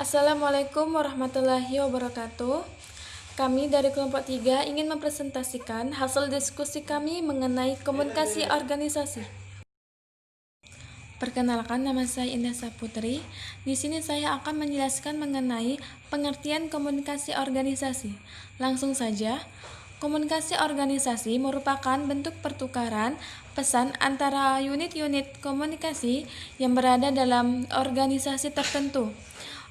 Assalamualaikum warahmatullahi wabarakatuh. Kami dari kelompok 3 ingin mempresentasikan hasil diskusi kami mengenai komunikasi organisasi. Perkenalkan, nama saya Indah Saputri. Di sini saya akan menjelaskan mengenai pengertian komunikasi organisasi. Langsung saja, komunikasi organisasi merupakan bentuk pertukaran pesan antara unit-unit komunikasi yang berada dalam organisasi tertentu.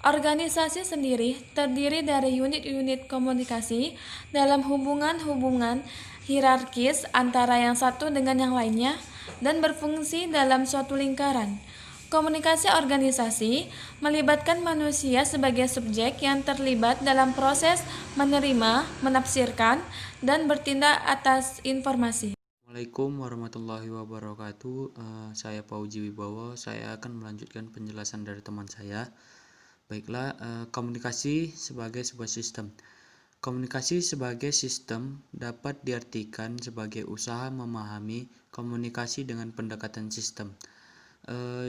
Organisasi sendiri terdiri dari unit-unit komunikasi dalam hubungan-hubungan hierarkis antara yang satu dengan yang lainnya dan berfungsi dalam suatu lingkaran. Komunikasi organisasi melibatkan manusia sebagai subjek yang terlibat dalam proses menerima, menafsirkan, dan bertindak atas informasi. Assalamualaikum warahmatullahi wabarakatuh. Saya Pauji Wibowo. Saya akan melanjutkan penjelasan dari teman saya. Baiklah, komunikasi sebagai sebuah sistem. Komunikasi sebagai sistem dapat diartikan sebagai usaha memahami komunikasi dengan pendekatan sistem.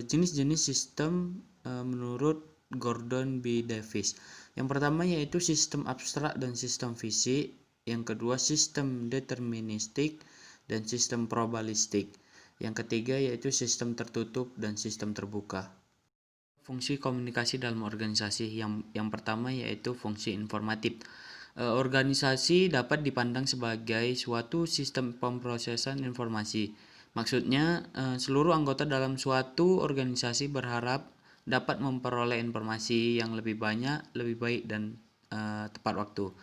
Jenis-jenis sistem menurut Gordon B. Davis. Yang pertama yaitu sistem abstrak dan sistem fisik. Yang kedua sistem deterministik dan sistem probabilistik. Yang ketiga yaitu sistem tertutup dan sistem terbuka. Fungsi komunikasi dalam organisasi yang pertama yaitu fungsi informatif. Organisasi dapat dipandang sebagai suatu sistem pemrosesan informasi. Maksudnya, seluruh anggota dalam suatu organisasi berharap dapat memperoleh informasi yang lebih banyak, lebih baik, dan tepat waktu.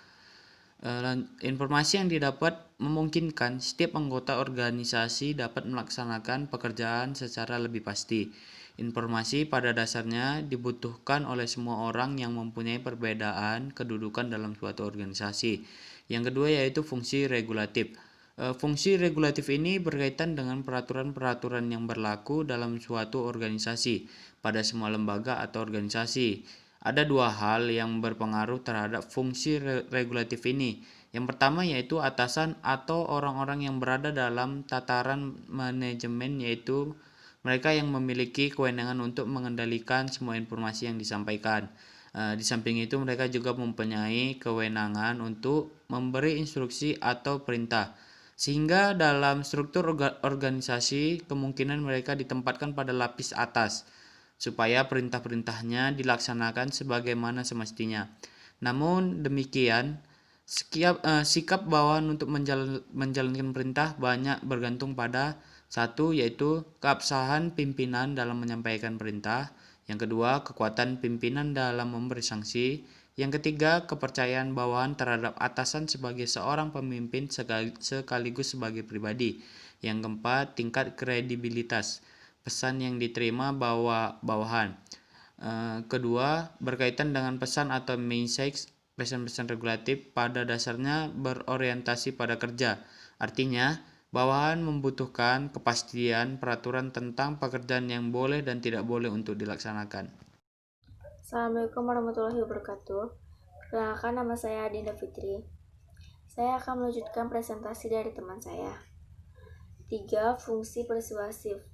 Informasi yang didapat memungkinkan setiap anggota organisasi dapat melaksanakan pekerjaan secara lebih pasti. Informasi pada dasarnya dibutuhkan oleh semua orang yang mempunyai perbedaan kedudukan dalam suatu organisasi. Yang kedua yaitu fungsi regulatif. Fungsi regulatif ini berkaitan dengan peraturan-peraturan yang berlaku dalam suatu organisasi pada semua lembaga atau organisasi. Ada dua hal yang berpengaruh terhadap fungsi regulatif ini. Yang pertama yaitu atasan atau orang-orang yang berada dalam tataran manajemen, yaitu mereka yang memiliki kewenangan untuk mengendalikan semua informasi yang disampaikan. Di samping itu mereka juga mempunyai kewenangan untuk memberi instruksi atau perintah. Sehingga dalam struktur organisasi kemungkinan mereka ditempatkan pada lapis atas supaya perintah-perintahnya dilaksanakan sebagaimana semestinya. Namun demikian, sikap bawahan untuk menjalankan perintah banyak bergantung pada satu yaitu keabsahan pimpinan dalam menyampaikan perintah, yang kedua kekuatan pimpinan dalam memberi sanksi, yang ketiga kepercayaan bawahan terhadap atasan sebagai seorang pemimpin sekaligus sebagai pribadi, yang keempat tingkat kredibilitas pesan yang diterima bawahan. Kedua, berkaitan dengan pesan atau message. Pesan-pesan regulatif pada dasarnya berorientasi pada kerja. Artinya, bawahan membutuhkan kepastian peraturan tentang pekerjaan yang boleh dan tidak boleh untuk dilaksanakan. Assalamualaikum warahmatullahi wabarakatuh. Perkenalkan, nama saya Dinda Fitri. Saya akan melanjutkan presentasi dari teman saya. 3. Fungsi persuasif.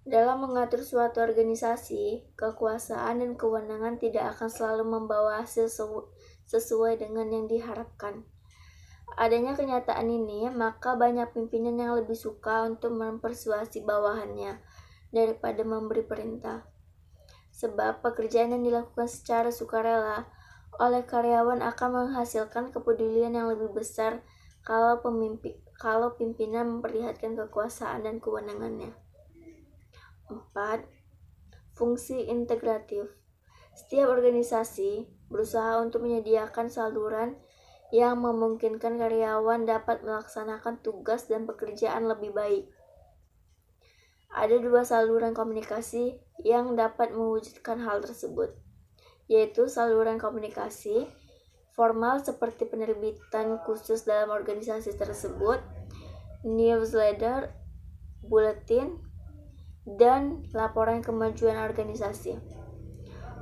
Dalam mengatur suatu organisasi, kekuasaan dan kewenangan tidak akan selalu membawa hasil sesuai dengan yang diharapkan. Adanya kenyataan ini, maka banyak pimpinan yang lebih suka untuk mempersuasi bawahannya daripada memberi perintah. Sebab pekerjaan yang dilakukan secara sukarela oleh karyawan akan menghasilkan kepedulian yang lebih besar kalau pimpinan memperlihatkan kekuasaan dan kewenangannya. 4. Fungsi integratif. Setiap organisasi berusaha untuk menyediakan saluran yang memungkinkan karyawan dapat melaksanakan tugas dan pekerjaan lebih baik. Ada dua saluran komunikasi yang dapat mewujudkan hal tersebut, yaitu saluran komunikasi formal seperti penerbitan khusus dalam organisasi tersebut, newsletter, buletin, dan laporan kemajuan organisasi.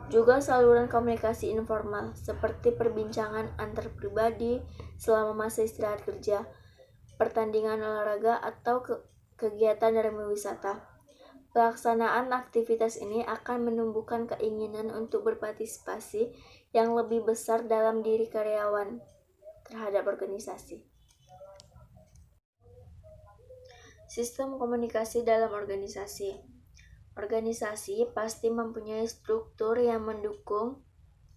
Juga saluran komunikasi informal seperti perbincangan antar pribadi selama masa istirahat kerja, pertandingan olahraga, atau kegiatan dari wisata. Pelaksanaan aktivitas ini akan menumbuhkan keinginan untuk berpartisipasi yang lebih besar dalam diri karyawan terhadap organisasi. Sistem komunikasi dalam organisasi. Organisasi pasti mempunyai struktur yang mendukung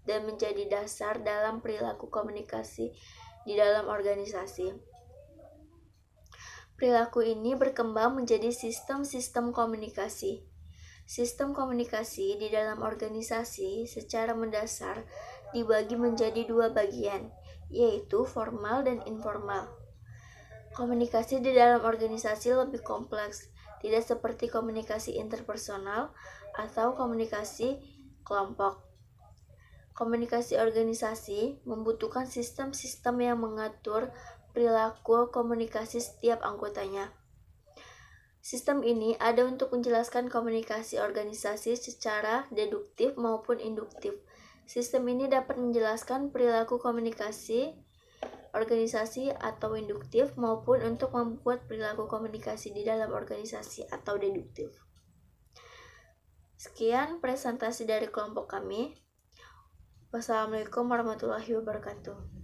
dan menjadi dasar dalam perilaku komunikasi di dalam organisasi. Perilaku ini berkembang menjadi sistem-sistem komunikasi. Sistem komunikasi di dalam organisasi secara mendasar dibagi menjadi dua bagian, yaitu formal dan informal. Komunikasi di dalam organisasi lebih kompleks, tidak seperti komunikasi interpersonal atau komunikasi kelompok. Komunikasi organisasi membutuhkan sistem-sistem yang mengatur perilaku komunikasi setiap anggotanya. Sistem ini ada untuk menjelaskan komunikasi organisasi secara deduktif maupun induktif. Sistem ini dapat menjelaskan perilaku komunikasi organisasi atau induktif maupun untuk membuat perilaku komunikasi di dalam organisasi atau deduktif. Sekian presentasi dari kelompok kami. Wassalamualaikum warahmatullahi wabarakatuh.